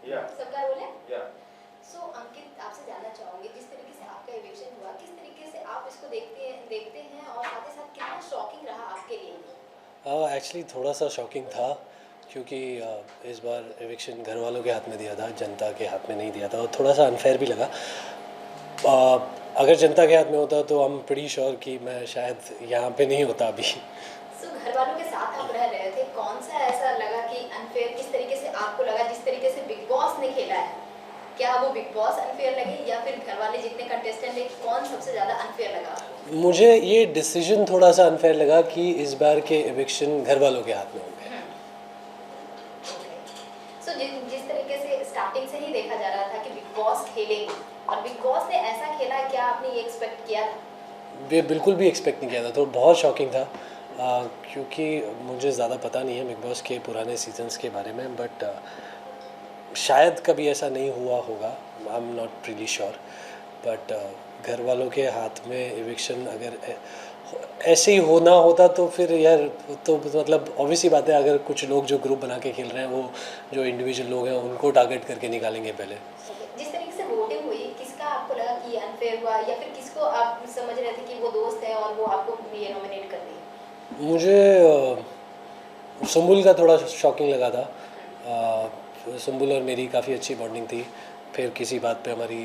सबका रोल है। सो अंकित, आपसे जानना चाहूँगी, जिस तरीके से आपका इविक्शन हुआ, किस तरीके से आप इसको देखते हैं और साथ ही साथ कितना शॉकिंग रहा आपके लिए? एक्चुअली थोड़ा सा शॉकिंग था, क्योंकि इस बार एविक्शन घर वालों के हाथ में दिया था, जनता के हाथ में नहीं दिया था, और थोड़ा सा अनफेयर भी लगा। अगर जनता के हाथ में होता तो आई एम प्रीटी श्योर कि मैं शायद यहाँ पे नहीं होता अभी। सो घर वालों के साथ आप रह रहे थे, कौन सा ऐसा लगा कि अनफेयर, किस तरीके से आपको लगा जिस तरीके से बिग बॉस ने खेला है? क्या वो बिग बॉस अनफेयर लगे या फिर घर वाले जितने कंटेस्टेंट है, कौन सबसे ज़्यादा अनफेयर लगा आपको? मुझे ये डिसीजन थोड़ा सा अनफेयर लगा कि इस बार के एविक्शन घर वालों के हाथ में होंगे। सो जिस तरीके से स्टार्टिंग से ही देखा जा रहा था कि बिग बॉस खेलेंगे और बिग बॉस ने ऐसा खेला, क्या आपने ये एक्सपेक्ट किया था? ये बिल्कुल भी एक्सपेक्ट नहीं किया था, तो बहुत शॉकिंग था। क्योंकि मुझे ज़्यादा पता नहीं है बिग बॉस के पुराने सीजन्स के बारे में, बट शायद कभी ऐसा नहीं हुआ होगा, I am not really sure. But घर वालों के हाथ में एविक्शन अगर ऐसे ही होना होता तो फिर यार, तो मतलब ऑब्वियसली बात है, अगर कुछ लोग जो ग्रुप बना के खेल रहे हैं, वो जो इंडिविजुअल लोग हैं उनको टारगेट करके निकालेंगे पहले। जिस तरीके से वोटिंग हुई, किसका आपको लगा कि ये अनफेयर हुआ या फिर किसको आप समझ रहे थे कि वो दोस्त है और वो आपको ये नॉमिनेट कर दें? मुझे सुम्बुल का थोड़ा शॉकिंग लगा था। सुम्बुल और मेरी काफ़ी अच्छी बॉन्डिंग थी, फिर किसी बात पे हमारी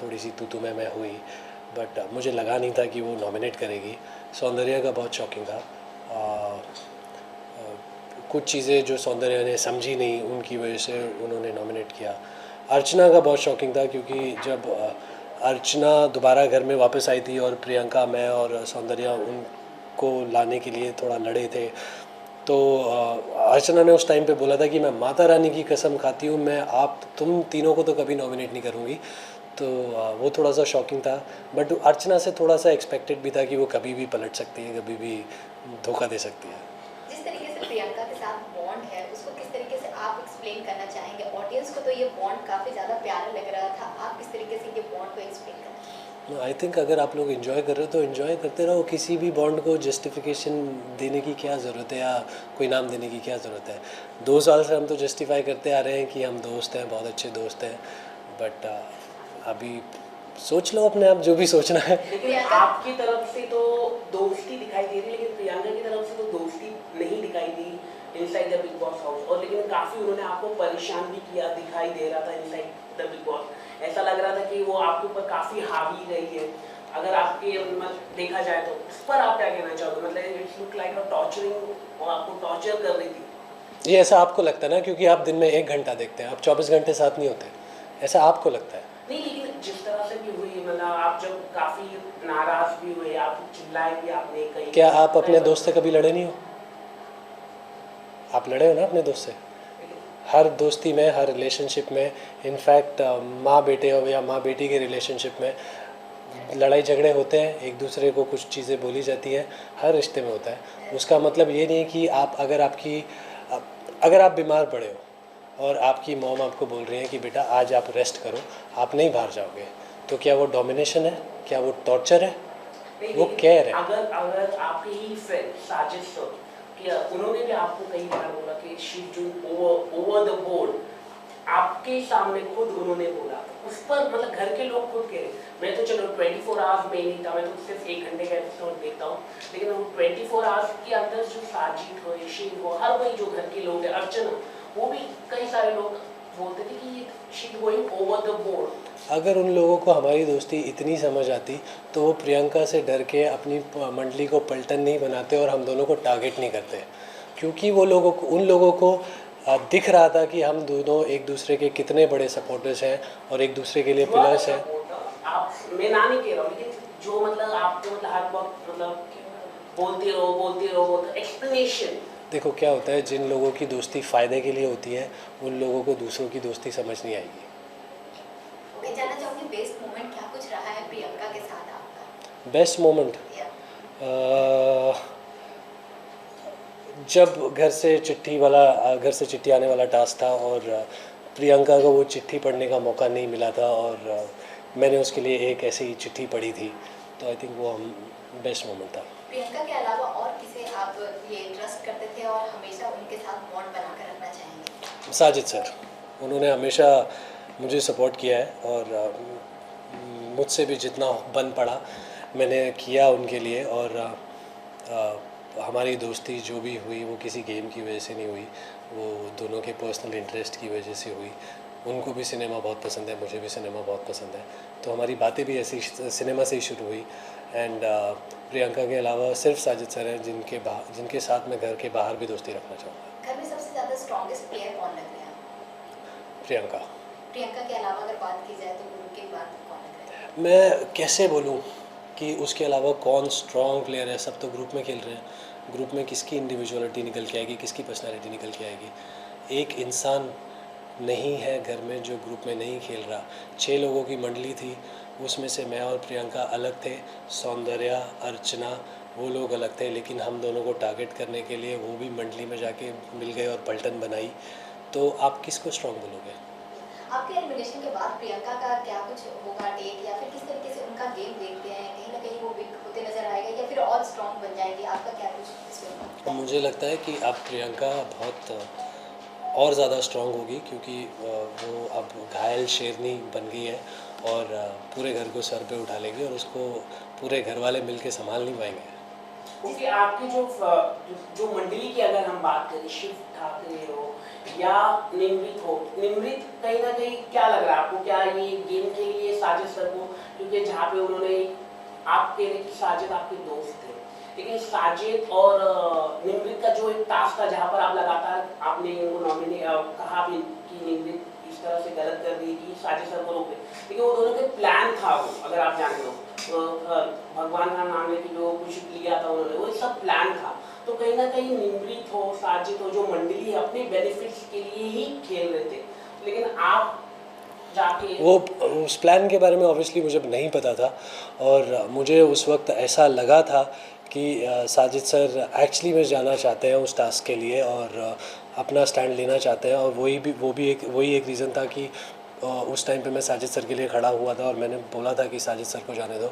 थोड़ी सी तू मैं हुई, बट मुझे लगा नहीं था कि वो नॉमिनेट करेगी। सौंदर्या का बहुत शॉकिंग था। कुछ चीज़ें जो सौंदर्या ने समझी नहीं, उनकी वजह से उन्होंने नॉमिनेट किया। अर्चना का बहुत शॉकिंग था, क्योंकि जब अर्चना दोबारा घर में वापस आई थी और प्रियंका, मैं और सौंदर्या उनको लाने के लिए थोड़ा लड़े थे, तो अर्चना ने उस टाइम पे बोला था कि मैं माता रानी की कसम खाती हूँ, मैं तुम तीनों को तो कभी नॉमिनेट नहीं करूँगी। तो वो थोड़ा सा शॉकिंग था, बट अर्चना से थोड़ा सा एक्सपेक्टेड भी था कि वो कभी भी पलट सकती है, कभी भी धोखा दे सकती है। जिस तरीके से प्रियंका के साथ बॉन्ड है, उसको किस तरीके से आप एक्सप्लेन करना चाहेंगे? ऑडियंस को तो ये बॉन्ड काफ़ी ज़्यादा प्यारा लग रहा था, आप किस तरीके से ये बॉन्ड को एक्सप्लेन करना चाहेंगे? आई थिंक अगर आप लोग इन्जॉय कर रहे हो तो इन्जॉय करते रहो, किसी भी बॉन्ड को जस्टिफिकेशन देने की क्या ज़रूरत है, या कोई नाम देने की क्या ज़रूरत है। 2 साल से हम तो जस्टिफाई करते आ रहे हैं कि हम दोस्त हैं, बहुत अच्छे दोस्त हैं, बट अभी सोच लो अपने आप जो भी सोचना है। लेकिन आपकी तरफ से तो दोस्ती दिखाई दे रही, लेकिन प्रियंका की तरफ से तो दोस्ती नहीं दिखाई the inside the big boss house, और लेकिन काफ़ी उन्होंने आपको परेशान भी किया, दिखाई दे रहा था इनसाइड द बिग बॉस। ऐसा लग रहा था कि वो आपके ऊपर काफ़ी हावी रही है। अगर आपके देखा जाए तो उस पर आप क्या कहना चाहोगे? मतलब it's look like a torturing, और आपको टॉर्चर कर रही थी। ये ऐसा आपको लगता है ना, क्योंकि आप दिन में 1 घंटा देखते हैं, आप 24 घंटे साथ नहीं होते, ऐसा आपको लगता है। नहीं, लेकिन जिस तरह से भी हुई, मतलब आप जब काफ़ी नाराज़ भी हुए, आप चिल्लाए भी आपने कहीं। क्या आप अपने दोस्त से कभी लड़े नहीं हो? आप लड़े हो ना अपने दोस्त से? हर दोस्ती में, हर रिलेशनशिप में, इनफैक्ट माँ बेटे हो या माँ बेटी के रिलेशनशिप में लड़ाई झगड़े होते हैं, एक दूसरे को कुछ चीज़ें बोली जाती हैं, हर रिश्ते में होता है। उसका मतलब ये नहीं है कि आप अगर आप बीमार पड़े हो और आपकी मॉम आपको बोल रही है कि बेटा आज आप रेस्ट करो, आप नहीं बाहर जाओगे, तो क्या वो डोमिनेशन है? क्या वो टॉर्चर है? वो केयर है। अगर आपके ही फ्रेंड साजिश हो कि उन्होंने भी आपको कई बार बोला कि she doing over the board, आपके सामने खुद उन्होंने बोला, उस पर मतलब घर के लोग खुद कह रहे, मैं तो चलो 24 आवर्स में नहीं था, मैं तो सिर्फ 1 घंटे का एपिसोड देखता हूँ, लेकिन वो 24 आवर्स के अंदर जो साजिद हो, शिव हो, हर कोई जो घर के लोग हैं, अर्चना, वो भी कई सारे लोग बोलते थे कि she going over the board. अगर उन लोगों को हमारी दोस्ती इतनी समझ आती तो वो प्रियंका से डर के अपनी मंडली को पलटन नहीं बनाते और हम दोनों को टारगेट नहीं करते, क्योंकि उन लोगों को दिख रहा था कि हम दोनों एक दूसरे के कितने बड़े सपोर्टर्स हैं और एक दूसरे के लिए पिलर्स हैं। आप, मैं ना नहीं कह रहा हूँ, लेकिन जो मतलब आपको मतलब हर वक्त मतलब बोलते रहो तो एक्सप्लेनेशन। देखो क्या होता है, जिन लोगों की दोस्ती फ़ायदे के लिए होती है, उन लोगों को दूसरों की दोस्ती समझ नहीं आएगी। मैं जानना चाहूँगी, बेस्ट मोमेंट क्या कुछ रहा है प्रियंका के साथ आपका? बेस्ट मोमेंट जब घर से चिट्ठी आने वाला टास्क था और प्रियंका को वो चिट्ठी पढ़ने का मौका नहीं मिला था, और मैंने उसके लिए एक ऐसी चिट्ठी पढ़ी थी, तो आई थिंक वो बेस्ट मोमेंट था। प्रियंका के अलावा और किसे आप ये ट्रस्ट करते थे और हमेशा उनके साथ बॉन्ड बनाकर रखना चाहेंगे? साजिद सर, उन्होंने हमेशा मुझे सपोर्ट किया है और मुझसे भी जितना बन पड़ा मैंने किया उनके लिए। और हमारी दोस्ती जो भी हुई वो किसी गेम की वजह से नहीं हुई, वो दोनों के पर्सनल इंटरेस्ट की वजह से हुई। उनको भी सिनेमा बहुत पसंद है, मुझे भी सिनेमा बहुत पसंद है, तो हमारी बातें भी ऐसी सिनेमा से ही शुरू हुई। एंड प्रियंका के अलावा सिर्फ साजिद सर हैं जिनके साथ मैं घर के बाहर भी दोस्ती रखना चाहूँगा। घर में सबसे ज़्यादा स्ट्रॉन्गेस्ट प्लेयर कौन लग रहे हैं? प्रियंका। प्रियंका के अलावा अगर बात की जाए तो ग्रुप के बाद कौन लग रहे हैं? मैं कैसे बोलूँ कि उसके अलावा कौन स्ट्रॉन्ग प्लेयर है? सब तो ग्रुप में खेल रहे हैं। ग्रुप में किसकी इंडिविजुअलिटी निकल के आएगी, किसकी पर्सनैलिटी निकल के आएगी? एक इंसान नहीं है घर में जो ग्रुप में नहीं खेल रहा। 6 लोगों की मंडली थी, उसमें से मैं और प्रियंका अलग थे, सौंदर्या, अर्चना वो लोग अलग थे, लेकिन हम दोनों को टारगेट करने के लिए वो भी मंडली में जाके मिल गए और पलटन बनाई। तो आप किसको स्ट्रॉन्ग बोलोगे? आपके एलिमिनेशन के बाद प्रियंका का क्या कुछ होगा टेक, या फिर किस तरीके से उनका गेम देखते हैं? कहीं ना कहीं वो वीक होते नजर आएगा या फिर और स्ट्रॉन्ग बन जाएगी? आपका क्या कुछ इसमें? मुझे लगता है कि अब प्रियंका बहुत और ज़्यादा स्ट्रॉन्ग होगी, क्योंकि वो अब घायल शेरनी बन गई है और पूरे घर को सर पे उठा लेगी और उसको पूरे घर वाले मिल के संभाल नहीं पाएंगे। क्योंकि आपकी जो मंडली की अगर हम बात करें, शिव ठाकरे हो या निमृत हो, निमृत कहीं ना कहीं क्या लग रहा है आपको, क्या ये गेम के लिए साजिद सर को, क्योंकि जहाँ पे उन्होंने आप कह रहे कि साजिद आपके दोस्त थे, लेकिन साजिद और निमृत का जो एक टास्क था जहाँ पर आप लगातार आपने इनको नॉमिनेट कहा भी कि निमृत इस तरह से गलत कर दी कि साजिद सर को रोके, लेकिन वो दोनों के प्लान था, वो अगर आप जानते हो तो भगवान का नाम लेके जो कुछ लिया था उन्होंने, वो सब प्लान था। तो कहीं ना कहीं निमृत हो, साजिद हो, जो मंडली है अपने बेनिफिट्स के लिए ही खेल रहे थे, लेकिन आप जाके वो उस प्लान के बारे में ऑब्वियसली मुझे नहीं पता था, और मुझे उस वक्त ऐसा लगा था कि साजिद सर एक्चुअली में जाना चाहते हैं उस टास्क के लिए और अपना स्टैंड लेना चाहते हैं, और वही एक रीज़न था कि उस टाइम पे मैं साजिद सर के लिए खड़ा हुआ था और मैंने बोला था कि साजिद सर को जाने दो।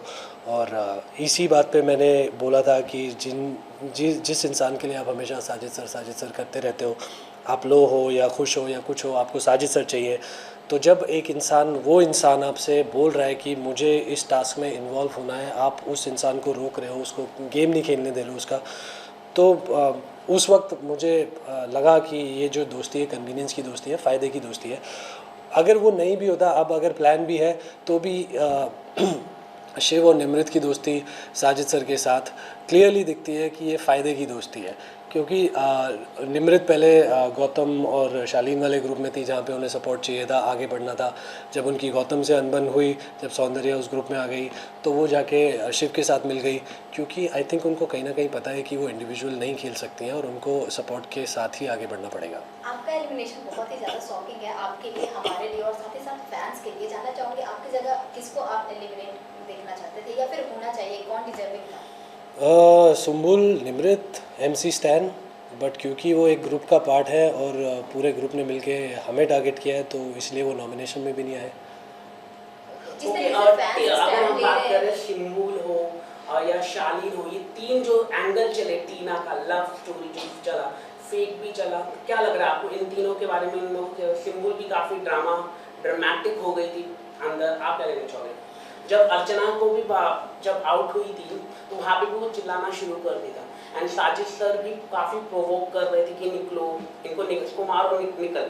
और इसी बात पे मैंने बोला था कि जिस इंसान के लिए आप हमेशा साजिद सर करते रहते हो, आप लो हो या खुश हो या कुछ हो, आपको साजिद सर चाहिए। तो जब एक इंसान, वो इंसान आपसे बोल रहा है कि मुझे इस टास्क में इन्वॉल्व होना है, आप उस इंसान को रोक रहे हो, उसको गेम नहीं खेलने दे रहे हो उसका, तो उस वक्त मुझे लगा कि ये जो दोस्ती है कन्वीनियंस की दोस्ती है, फ़ायदे की दोस्ती है। अगर वो नहीं भी होता, अब अगर प्लान भी है तो भी शिव और निमृत की दोस्ती साजिद सर के साथ क्लियरली दिखती है कि ये फ़ायदे की दोस्ती है, क्योंकि निमृत पहले गौतम और शालीन वाले ग्रुप में थी जहाँ पे उन्हें सपोर्ट चाहिए था, आगे बढ़ना था। जब उनकी गौतम से अनबन हुई, जब सौंदर्या उस ग्रुप में आ गई, तो वो जाके शिव के साथ मिल गई, क्योंकि आई थिंक उनको कहीं ना कहीं पता है कि वो इंडिविजुअल नहीं खेल सकती हैं और उनको सपोर्ट के साथ ही आगे बढ़ना पड़ेगा। आपका एलिमिनेशन बहुत ही ज़्यादा शॉकिंग है आपके लिए, हमारे लिए और साथ ही साथ फैंस के लिए। जानना चाहूँगी आपकी जगह किसको आप एलिमिनेट देखना चाहते थे या फिर होना चाहिए, कौन डिजर्विंग था? Sumbul, Nimrit, MC stand, but क्योंकि वो एक ग्रुप का पार्ट है और पूरे ग्रुप ने मिलके हमें टारगेट किया है, तो इसलिए वो नॉमिनेशन में भी नहीं आए। जिस तरीके से फैंस अगर हम स्टैंड ले बात रहे हैं, करें सिम्बुल हो या शालीन हो, ये तीन जो एंगल चले, टीना का लव स्टोरी जो चला, फेक भी चला, क्या लग रहा है आपको इन तीनों के बारे में? इन लोग सिम्बुल भी काफ़ी ड्रामेटिक हो गई थी अंदर, आप क्या कहना चाहोगे? जब अर्चना को भी जब आउट हुई थी तो वहाँ पे भी वो चिल्लाना शुरू कर दिया, एंड साजिद सर भी काफ़ी प्रोवोक कर रहे थे कि निकलो, इसको मारो, निकल।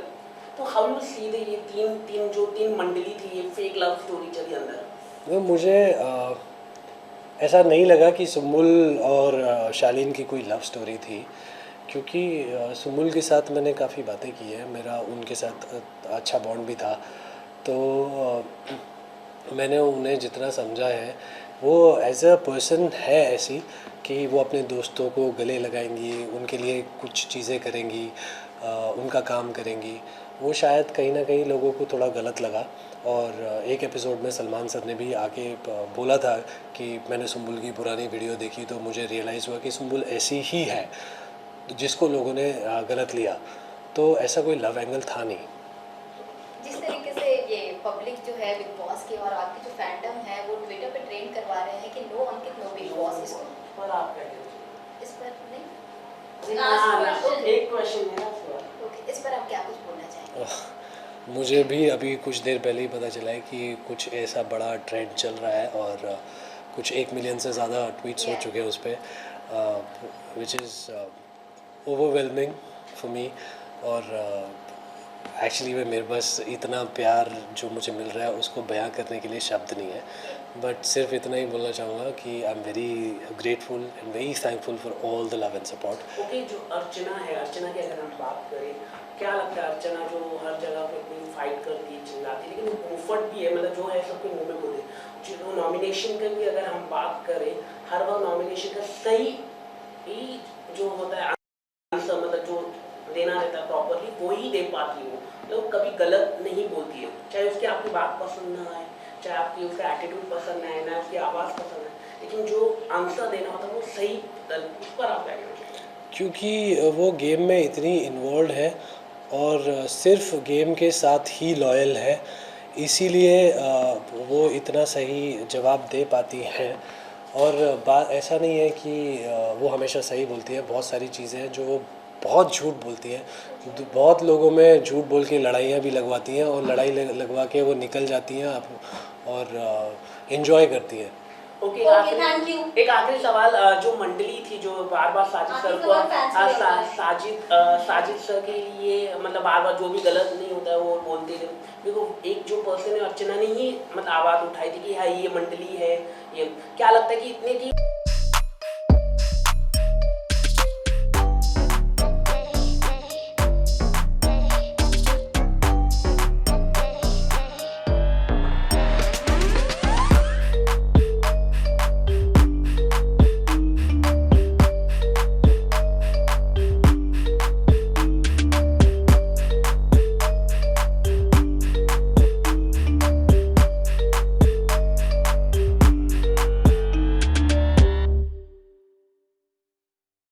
तो हाउ यू सी द ये तीन मंडली थी, ये फेक लव स्टोरी चली अंदर? मुझे ऐसा नहीं लगा कि सुम्बुल और शालीन की कोई लव स्टोरी थी, क्योंकि सुम्बुल के साथ मैंने काफ़ी बातें की है, मेरा उनके साथ अच्छा बॉन्ड भी था, तो मैंने उन्हें जितना समझा है वो एज अ पर्सन है ऐसी कि वो अपने दोस्तों को गले लगाएंगी, उनके लिए कुछ चीज़ें करेंगी, उनका काम करेंगी। वो शायद कहीं ना कहीं लोगों को थोड़ा गलत लगा, और एक एपिसोड में सलमान सर ने भी आके बोला था कि मैंने सुम्बुल की पुरानी वीडियो देखी तो मुझे रियलाइज़ हुआ कि सुम्बुल ऐसी ही है, जिसको लोगों ने गलत लिया। तो ऐसा कोई लव एंगल था नहीं। जिस तरीके से ये पब्लिक जो है बिग बॉस की और आपकी जो फैंडम है वो ट्विटर पे ट्रेंड करवा रहे हैं कि नो अंकित नो बिग बॉस, इसको पर आप क्या कहते हैं? इस पर नहीं, एक क्वेश्चन मेरा सवाल। ओके, इस पर आप क्या कुछ बोलना चाहेंगे? मुझे भी अभी कुछ देर पहले ही पता चला है कि कुछ ऐसा बड़ा ट्रेंड चल रहा है और कुछ 1 मिलियन से ज़्यादा ट्वीट्स हो Yeah. चुके हैं उस पर, which is overwhelming for me. और एक्चुअली में मेरे पास इतना प्यार जो मुझे मिल रहा है उसको बयां करने के लिए शब्द नहीं है, बट सिर्फ इतना ही बोलना चाहूँगा कि I am very grateful and very thankful for all the love and support. Okay, जो अर्चना है, अर्चना की अगर हम बात करें, क्या लगता है अर्चना जो हर जगह पे इतनी फाइट करती है, चिल्लाती है, लेकिन मुफट भी है, मतलब जो है सबके मुंह में बोले। जो नॉमिनेशन का भी अगर हम बात करें, हर बार नॉमिनेशन का सही ही जो होता है आंसर, मतलब जो देना रहता है प्रॉपरली, वो ही दे पाती है। वो कभी गलत नहीं बोलती है, चाहे उसकी आपकी बात पसंद ना आए, चाहे आपकी उसका एटीट्यूड पसंद ना आए, ना उसकी आवाज़ पसंद आए, लेकिन जो आंसर देना होता है वो सही, उस पर आप क्या कहना चाहेंगे? क्योंकि वो गेम में इतनी इन्वॉल्व है और सिर्फ गेम के साथ ही लॉयल है, इसीलिए वो इतना सही जवाब दे पाती हैं। और बात ऐसा नहीं है कि वो हमेशा सही बोलती है, बहुत सारी चीज़ें हैं जो वो बहुत झूठ बोलती हैं। बहुत लोगों में झूठ बोल के लड़ाइयाँ भी लगवाती हैं और लड़ाई लगवा के वो निकल जाती हैं और इन्जॉय करती हैं। Okay, Okay, thank you. एक आखिरी सवाल, जो मंडली थी जो बार बार साजिद सर आखिरी को, सवाल फैंस के ऊपर है। साजिद सर के लिए, मतलब बार बार जो भी गलत नहीं होता है वो बोलते थे। देखो, एक जो पर्सन है, अर्चना ने ही मतलब आवाज़ उठाई थी कि हाँ ये मंडली है, ये क्या लगता है कि इतने की